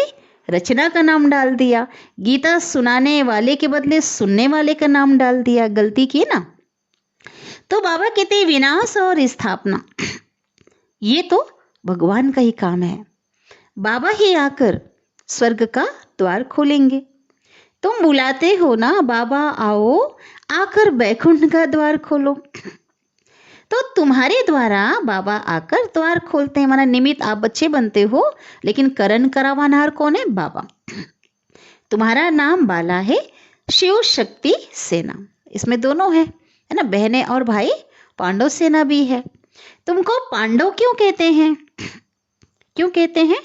रचना का नाम डाल दिया। गीता सुनाने वाले के बदले सुनने वाले का नाम डाल दिया। गलती की ना। तो बाबा कहते विनाश और स्थापना ये तो भगवान का ही काम है। बाबा ही आकर स्वर्ग का द्वार खोलेंगे। तुम बुलाते हो ना, बाबा आओ, आकर बैकुंठ का द्वार खोलो। तो तुम्हारे द्वारा बाबा आकर द्वार खोलते हैं। माना निमित्त आप बच्चे बनते हो, लेकिन करण करावानहार कौन है? बाबा। तुम्हारा नाम बाला है, शिव शक्ति सेना, इसमें दोनों है ना, बहनें और भाई। पांडव सेना भी है। तुमको पांडव क्यों कहते हैं? क्यों कहते हैं?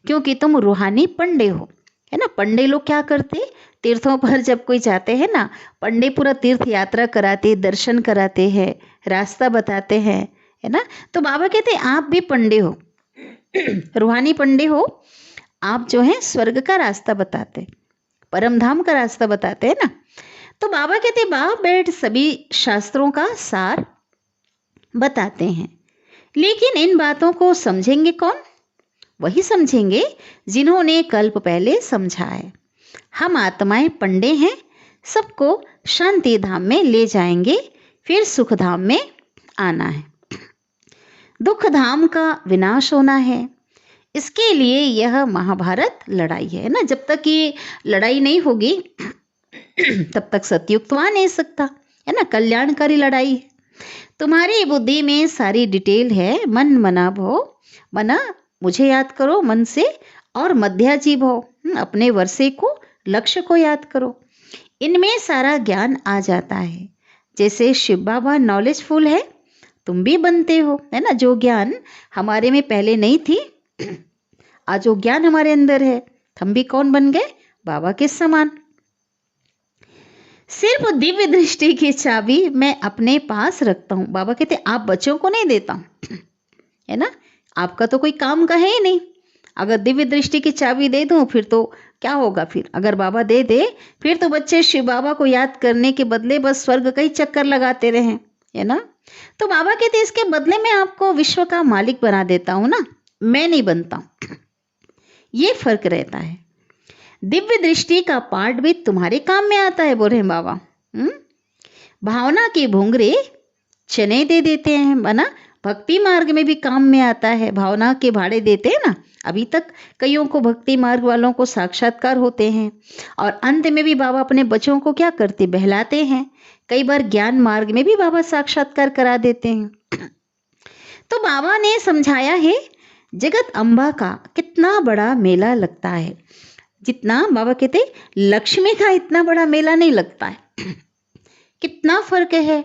क्योंकि तुम रूहानी पंडे हो, है ना। पंडे लोग क्या करते, तीर्थों पर जब कोई जाते हैं ना, पंडे पूरा तीर्थ यात्रा कराते, दर्शन कराते हैं, रास्ता बताते हैं, है ना। तो बाबा कहते आप भी पंडे हो, रूहानी पंडे हो। आप जो है स्वर्ग का रास्ता बताते, परम धाम का रास्ता बताते हैं ना। तो बाबा कहते बाप बैठ सभी शास्त्रों का सार बताते हैं, लेकिन इन बातों को समझेंगे कौन? वही समझेंगे जिन्होंने कल्प पहले समझा है। हम आत्माएं पंडे हैं, सबको शांति धाम में ले जाएंगे, फिर सुख धाम में आना है। दुख धाम का विनाश होना है, इसके लिए यह महाभारत लड़ाई है ना। जब तक ये लड़ाई नहीं होगी तब तक सतयुग तो आ नहीं सकता, है ना। कल्याणकारी लड़ाई है। तुम्हारी बुद्धि में सारी डिटेल है। मन मना भो, मना मुझे याद करो मन से, और मध्याजी भो, अपने वर्षे को, लक्ष्य को याद करो। इनमें सारा ज्ञान आ जाता है। जैसे शिव बाबा नॉलेजफुल है, तुम भी बनते हो, है ना। जो ज्ञान हमारे में पहले नहीं थी, आज वो ज्ञान हमारे अंदर है, हम भी कौन बन गए, बाबा के समान। सिर्फ दिव्य दृष्टि की चाबी मैं अपने पास रखता हूँ। बाबा कहते आप बच्चों को नहीं देता, है ना, आपका तो कोई काम का है ही नहीं। अगर दिव्य दृष्टि की चाबी दे दूं फिर तो क्या होगा, फिर अगर बाबा दे दे फिर तो बच्चे शिव बाबा को याद करने के बदले बस स्वर्ग का ही चक्कर लगाते रहे, है ना। तो बाबा कहते इसके बदले में आपको विश्व का मालिक बना देता हूं ना, मैं नहीं बनता हूं। ये फर्क रहता है। दिव्य दृष्टि का पार्ट भी तुम्हारे काम में आता है, बोल रहे हैं बाबा। भावना के भुंगरे चने दे देते हैं, बना भक्ति मार्ग में भी काम में आता है। भावना के भाड़े देते हैं ना, अभी तक कईयों को भक्ति मार्ग वालों को साक्षात्कार होते हैं, और अंत में भी बाबा अपने बच्चों को क्या करते, बहलाते हैं। कई बार ज्ञान मार्ग में भी बाबा साक्षात्कार करा देते हैं। तो बाबा ने समझाया है जगत अम्बा का कितना बड़ा मेला लगता है, जितना बाबा कहते लक्ष्मी का इतना बड़ा मेला नहीं लगता है। कितना फर्क है।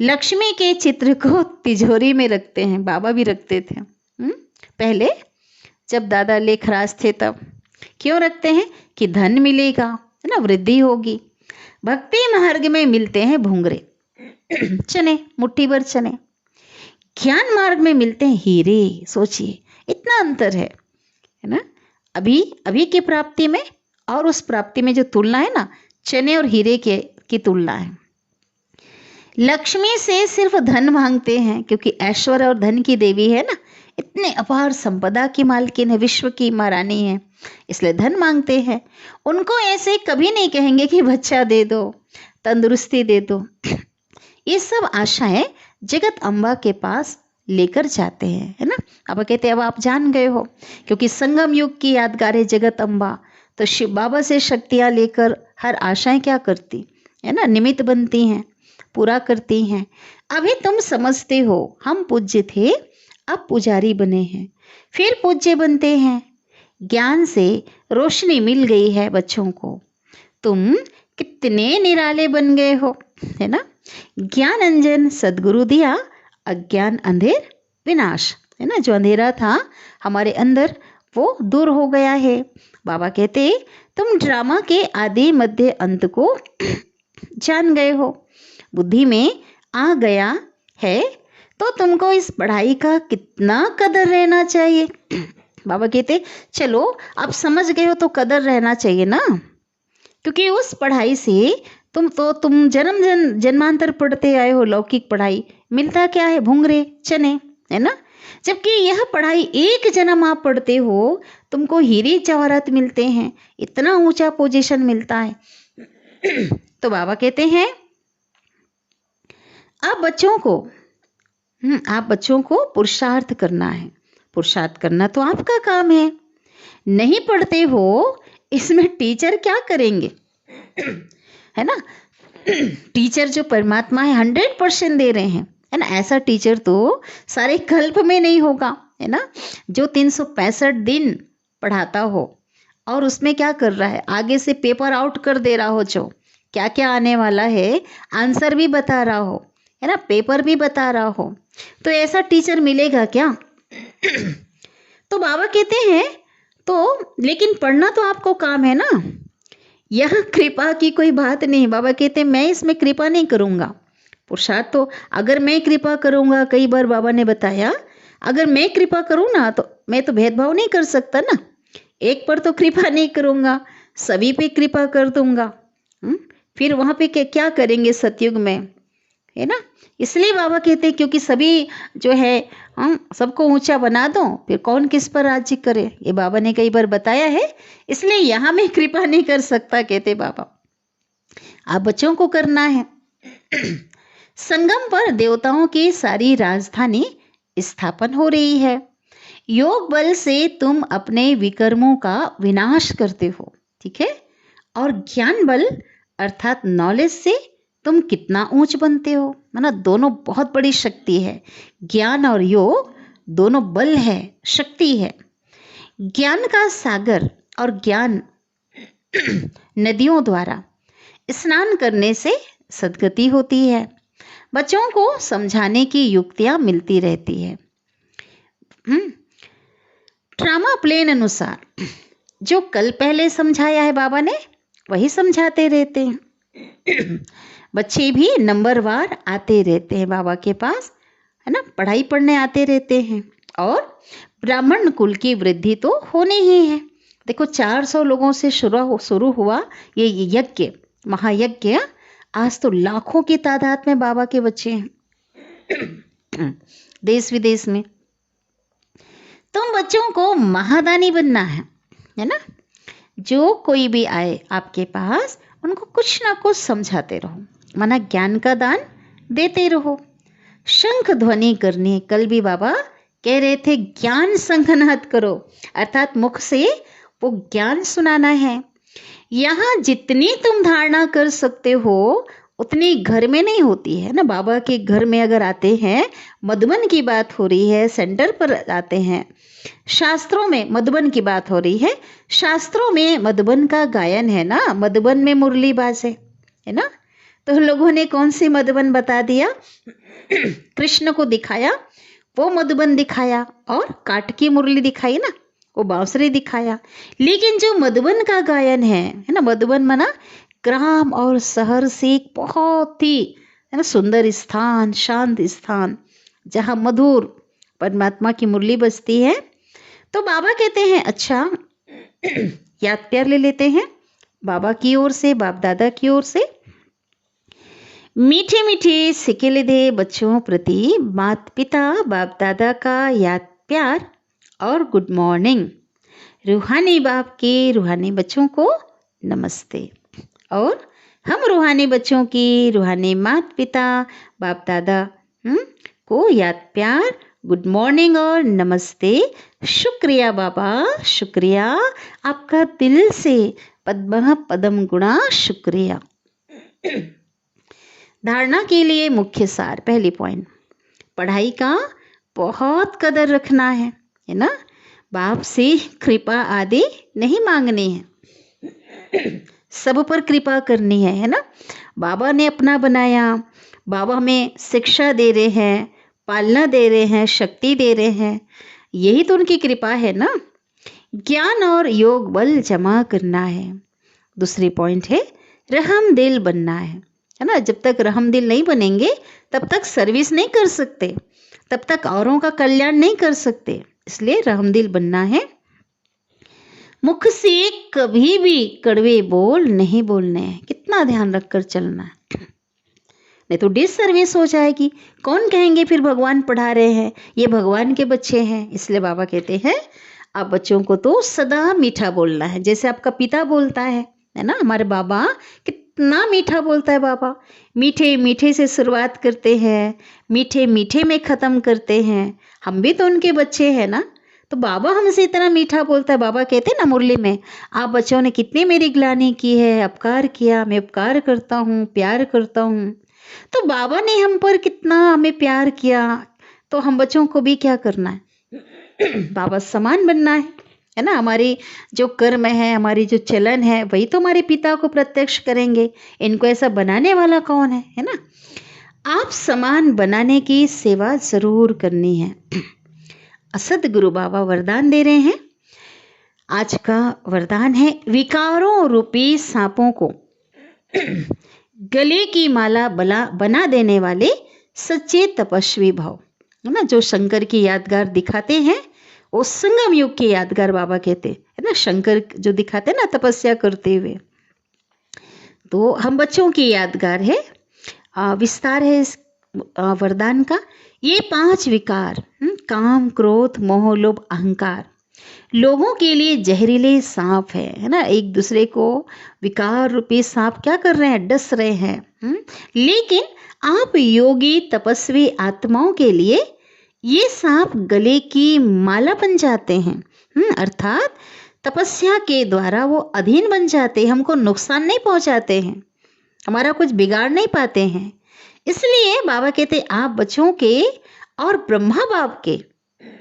लक्ष्मी के चित्र को तिजोरी में रखते हैं, बाबा भी रखते थे पहले जब दादा लेखराज थे तब। क्यों रखते हैं, कि धन मिलेगा, है ना, वृद्धि होगी। भक्ति मार्ग में मिलते हैं भुंगरे चने, मुट्ठी भर चने। ज्ञान मार्ग में मिलते हैं हीरे। सोचिए इतना अंतर है ना, अभी की प्राप्ति में और उस प्राप्ति में जो तुलना है ना, चने और हीरे की तुलना है। लक्ष्मी से सिर्फ धन मांगते हैं, क्योंकि ऐश्वर्य और धन की देवी है ना, इतने अपार संपदा की मालकिन है, विश्व की महारानी है, इसलिए धन मांगते हैं। उनको ऐसे कभी नहीं कहेंगे कि बच्चा दे दो, तंदुरुस्ती दे दो। ये सब आशाएं जगत अम्बा के पास लेकर जाते हैं, है ना। अब कहते हैं अब आप जान गए हो, क्योंकि संगम युग की यादगार है जगत अम्बा। तो शिव बाबा से शक्तियां लेकर हर आशाएं क्या करती है ना, निमित्त बनती हैं, पूरा करती हैं। अभी तुम समझते हो हम पूज्य थे, अब पुजारी बने हैं, फिर पूज्य बनते हैं। ज्ञान से रोशनी मिल गई है बच्चों को, तुम कितने निराले बन गए हो, है ना। ज्ञान अंजन सदगुरु दिया, अज्ञान अंधेर विनाश, है ना। जो अंधेरा था हमारे अंदर वो दूर हो गया है। बाबा कहते तुम ड्रामा के आदि मध्य अंत को जान गए हो, बुद्धि में आ गया है, तो तुमको इस पढ़ाई का कितना कदर रहना चाहिए। बाबा कहते चलो अब समझ गए हो तो कदर रहना चाहिए ना, क्योंकि उस पढ़ाई से तुम जन्मांतर पढ़ते आए हो। लौकिक पढ़ाई मिलता क्या है, भुंगरे चने, है ना। जबकि यह पढ़ाई एक जन्म आप पढ़ते हो, तुमको हीरे जवाहरात मिलते हैं, इतना ऊंचा पोजीशन मिलता है। तो बाबा कहते हैं आप बच्चों को पुरुषार्थ करना है। पुरुषार्थ करना तो आपका काम है। नहीं पढ़ते हो, इसमें टीचर क्या करेंगे, है ना। टीचर जो परमात्मा है 100% दे रहे हैं, है ना। ऐसा टीचर तो सारे कल्प में नहीं होगा, है ना। जो 365 दिन पढ़ाता हो और उसमें क्या कर रहा है, आगे से पेपर आउट कर दे रहा हो, जो क्या क्या आने वाला है आंसर भी बता रहा हो, है ना, पेपर भी बता रहा हो, तो ऐसा टीचर मिलेगा क्या। तो बाबा कहते हैं तो लेकिन पढ़ना तो आपको काम है ना। यह कृपा की कोई बात नहीं। बाबा कहते हैं मैं इसमें कृपा नहीं करूँगा। पुरुषार्थ तो अगर मैं कृपा करूँगा, कई बार बाबा ने बताया अगर मैं कृपा करूँ ना तो मैं तो भेदभाव नहीं कर सकता ना, एक पर तो कृपा नहीं करूँगा, सभी पे कृपा कर दूंगा। फिर वहाँ पे क्या करेंगे सतयुग में, है ना। इसलिए बाबा कहते हैं क्योंकि सभी जो है सबको ऊंचा बना दो, फिर कौन किस पर राज्य करे, ये बाबा ने कई बार बताया है। इसलिए यहाँ मैं कृपा नहीं कर सकता, कहते बाबा, आप बच्चों को करना है। संगम पर देवताओं की सारी राजधानी स्थापन हो रही है। योग बल से तुम अपने विकर्मों का विनाश करते हो, ठीक है। और ज्ञान बल अर्थात नॉलेज से तुम कितना ऊंच बनते हो, माना दोनों बहुत बड़ी शक्ति है। ज्ञान और योग दोनों बल है, शक्ति है। ज्ञान का सागर और ज्ञान नदियों द्वारा स्नान करने से सद्गति होती है। बच्चों को समझाने की युक्तियां मिलती रहती है। ट्रामा प्लेन अनुसार जो कल पहले समझाया है बाबा ने वही समझाते रहते हैं। बच्चे भी नंबरवार आते रहते हैं बाबा के पास, है ना, पढ़ाई पढ़ने आते रहते हैं। और ब्राह्मण कुल की वृद्धि तो होनी ही है। देखो 400 लोगों से शुरू हुआ ये यज्ञ, महायज्ञ, आज तो लाखों की तादाद में बाबा के बच्चे हैं देश विदेश में। तुम बच्चों को महादानी बनना है ना। जो कोई भी आए आपके पास उनको कुछ ना कुछ समझाते रहो, माना ज्ञान का दान देते रहो। शंख ध्वनि करनी, कल भी बाबा कह रहे थे ज्ञान संघनाद करो, अर्थात मुख से वो ज्ञान सुनाना है। यहाँ जितनी तुम धारणा कर सकते हो उतनी घर में नहीं होती है ना। बाबा के घर में अगर आते हैं, मधुबन की बात हो रही है, सेंटर पर आते हैं, शास्त्रों में मधुबन की बात हो रही है, शास्त्रों में मधुबन का गायन है ना, मधुबन में मुरली बाजे, है ना। तो लोगों ने कौन सी मधुबन बता दिया, कृष्ण को दिखाया, वो मधुबन दिखाया, और काट की मुरली दिखाई ना, वो बांसुरी दिखाया। लेकिन जो मधुबन का गायन है ना, मधुबन माना ग्राम और शहर से एक बहुत ही, है ना, सुंदर स्थान, शांत स्थान, जहाँ मधुर परमात्मा की मुरली बजती है। तो बाबा कहते हैं अच्छा याद प्यार ले लेते हैं बाबा की ओर से, बाप दादा की ओर से। मीठे मीठे सिक्के ले दे बच्चों प्रति माता पिता बाप दादा का याद प्यार और गुड मॉर्निंग। रूहानी बाप के रूहानी बच्चों को नमस्ते। और हम रूहानी बच्चों की रूहानी माता पिता बाप दादा को याद प्यार, गुड मॉर्निंग और नमस्ते। शुक्रिया बाबा, शुक्रिया आपका दिल से, पद्म पदम गुणा शुक्रिया। धारणा के लिए मुख्य सार, पहली पॉइंट, पढ़ाई का बहुत कदर रखना है ना। बाप से कृपा आदि नहीं मांगनी है, सब पर कृपा करनी है ना। बाबा ने अपना बनाया, बाबा हमें शिक्षा दे रहे हैं, पालना दे रहे हैं, शक्ति दे रहे हैं, यही तो उनकी कृपा है ना। ज्ञान और योग बल जमा करना है। दूसरी पॉइंट है रहम दिल बनना है ना। जब तक रहम दिल नहीं बनेंगे तब तक सर्विस नहीं कर सकते, तब तक औरों का कल्याण नहीं कर सकते, इसलिए रहम दिल बनना है। मुख से कभी भी कड़वे बोल नहीं बोलने हैं, कितना ध्यान रखकर चलना है, नहीं तो डिसर्विस हो जाएगी। कौन कहेंगे फिर भगवान पढ़ा रहे हैं, ये भगवान के बच्चे हैं। इसलिए बाबा कहते हैं आप बच्चों को तो सदा मीठा बोलना है, जैसे आपका पिता बोलता है ना। हमारे बाबा कितना मीठा बोलता है बाबा, मीठे मीठे से शुरुआत करते हैं, मीठे मीठे में ख़त्म करते हैं। हम भी तो उनके बच्चे हैं ना, तो बाबा हमसे इतना मीठा बोलता है। बाबा कहते हैं ना मुरली में, आप बच्चों ने कितनी मेरी ग्लानि की है, अपकार किया, मैं उपकार करता हूँ, प्यार करता हूँ। तो बाबा ने हम पर कितना हमें प्यार किया, तो हम बच्चों को भी क्या करना है, बाबा समान बनना है ना। हमारी जो कर्म है, हमारी जो चलन है, वही तो हमारे पिता को प्रत्यक्ष करेंगे। इनको ऐसा बनाने वाला कौन है ना। आप समान बनाने की सेवा जरूर करनी है। असद गुरु बाबा वरदान दे रहे हैं। आज का वरदान है विकारों रूपी सांपों को गले की माला बना देने वाले सच्चे तपस्वी भाव, है ना। जो शंकर की यादगार दिखाते हैं वो संगम युग के यादगार बाबा कहते है ना। शंकर जो दिखाते हैं ना तपस्या करते हुए, तो हम बच्चों की यादगार है। विस्तार है इस वरदान का। ये 5 विकार, काम क्रोध मोह लोभ अहंकार, लोगों के लिए जहरीले सांप है ना। एक दूसरे को विकार रूपी सांप क्या कर रहे हैं, डस रहे हैं। लेकिन आप योगी तपस्वी आत्माओं के लिए ये सांप गले की माला बन जाते हैं। अर्थात तपस्या के द्वारा वो अधीन बन जाते हैं, हमको नुकसान नहीं पहुंचाते हैं, हमारा कुछ बिगाड़ नहीं पाते हैं। इसलिए बाबा कहते आप बच्चों के और ब्रह्मा बाप के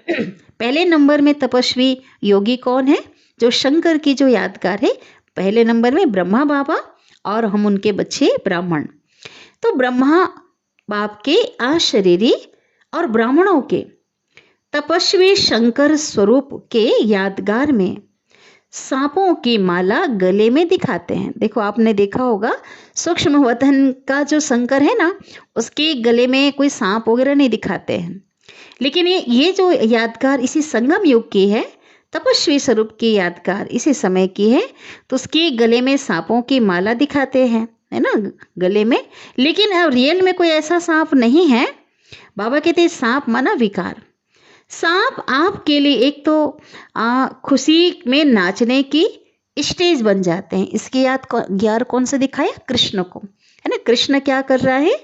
पहले नंबर में तपस्वी योगी कौन है? जो शंकर की जो यादगार है, पहले नंबर में ब्रह्मा बाबा और हम उनके बच्चे ब्राह्मण। तो ब्रह्मा बाप के अशरीरी और ब्राह्मणों के तपस्वी शंकर स्वरूप के यादगार में सांपों की माला गले में दिखाते हैं। देखो आपने देखा होगा सूक्ष्म वतन का जो शंकर है ना, उसके गले में कोई सांप वगैरह नहीं दिखाते हैं, लेकिन ये जो यादगार इसी संगम युग की है, तपस्वी स्वरूप की यादगार इसी समय की है, तो उसके गले में सांपों की माला दिखाते हैं, है ना, गले में। लेकिन अब रियल में कोई ऐसा सांप नहीं है। बाबा कहते सांप माना विकार। सांप आपके लिए एक तो खुशी में नाचने की स्टेज बन जाते हैं। इसकी याद कौन से दिखाया? कृष्ण को, है ना। कृष्ण क्या कर रहा है?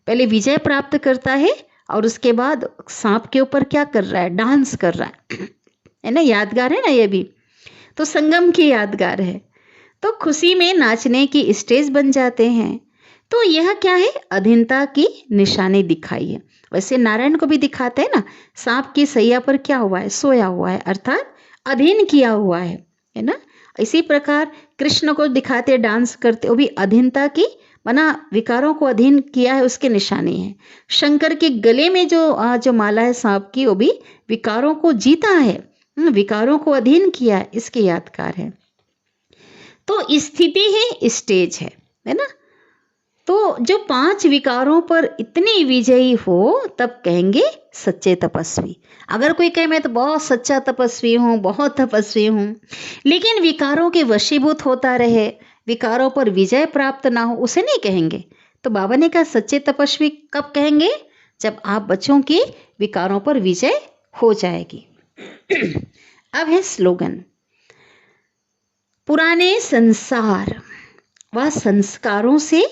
पहले विजय प्राप्त करता है और उसके बाद सांप के ऊपर क्या कर रहा है? डांस कर रहा है ना। यादगार है ना ये भी, तो संगम की यादगार है। तो खुशी में नाचने की स्टेज बन जाते हैं। तो यह क्या है? अधीनता की निशानी दिखाई है। वैसे नारायण को भी दिखाते हैं ना, सांप की सैया पर क्या हुआ है? सोया हुआ है, अर्थात अधीन किया हुआ है ना। इसी प्रकार कृष्ण को दिखाते डांस करते, वो भी अधीनता की माना विकारों को अधीन किया है, उसके निशानी है। शंकर के गले में जो माला है सांप की, वो भी विकारों को जीता है, विकारों को अधीन किया है, इसके यादगार है। तो स्थिति है, स्टेज है ना। तो जो 5 विकारों पर इतने विजयी हो तब कहेंगे सच्चे तपस्वी। अगर कोई कहे मैं तो बहुत सच्चा तपस्वी हूँ, बहुत तपस्वी हूँ, लेकिन विकारों के वशीभूत होता रहे, विकारों पर विजय प्राप्त ना हो, उसे नहीं कहेंगे। तो बाबा ने कहा सच्चे तपस्वी कब कहेंगे? जब आप बच्चों की विकारों पर विजय हो जाएगी। अब है स्लोगन, पुराने संसार व संस्कारों से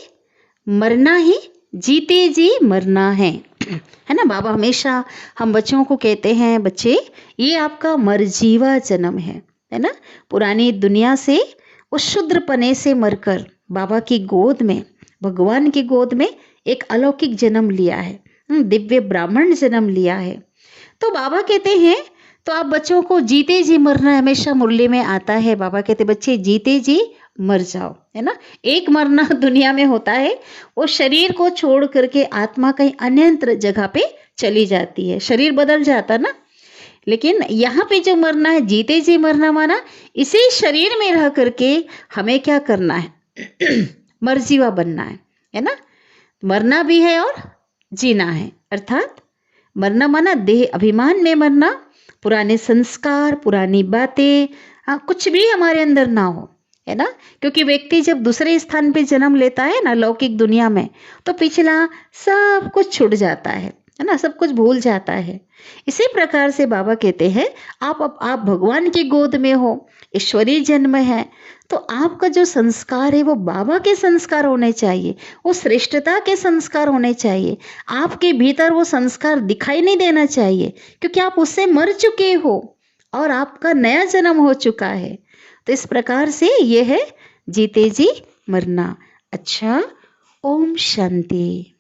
मरना ही जीते जी मरना है ना। बाबा हमेशा हम बच्चों को कहते हैं, बच्चे ये आपका मरजीवा जन्म है ना। पुरानी दुनिया से उस शुद्रपने से मरकर बाबा की गोद में, भगवान की गोद में एक अलौकिक जन्म लिया है, दिव्य ब्राह्मण जन्म लिया है। तो बाबा कहते हैं तो आप बच्चों को जीते जी मरना हमेशा मुरली में आता है। बाबा कहते बच्चे जीते जी मर जाओ, है ना। एक मरना दुनिया में होता है, वो शरीर को छोड़ करके आत्मा कहीं अन्यत्र जगह पे चली जाती है, शरीर बदल जाता ना। लेकिन यहाँ पे जो मरना है, जीते जी मरना माना इसी शरीर में रह करके हमें क्या करना है? मरजीवा बनना है ना। मरना भी है और जीना है, अर्थात मरना माना देह अभिमान में मरना, पुराने संस्कार, पुरानी बातें, कुछ भी हमारे अंदर ना हो, है ना। क्योंकि व्यक्ति जब दूसरे स्थान पे जन्म लेता है ना लौकिक दुनिया में, तो पिछला सब कुछ छूट जाता है ना, सब कुछ भूल जाता है। इसी प्रकार से बाबा कहते हैं आप भगवान की गोद में हो, ईश्वरीय जन्म है, तो आपका जो संस्कार है वो बाबा के संस्कार होने चाहिए, वो श्रेष्ठता के संस्कार होने चाहिए। आपके भीतर वो संस्कार दिखाई नहीं देना चाहिए, क्योंकि आप उससे मर चुके हो और आपका नया जन्म हो चुका है। तो इस प्रकार से ये है जीते जी मरना। अच्छा, ओम शांति।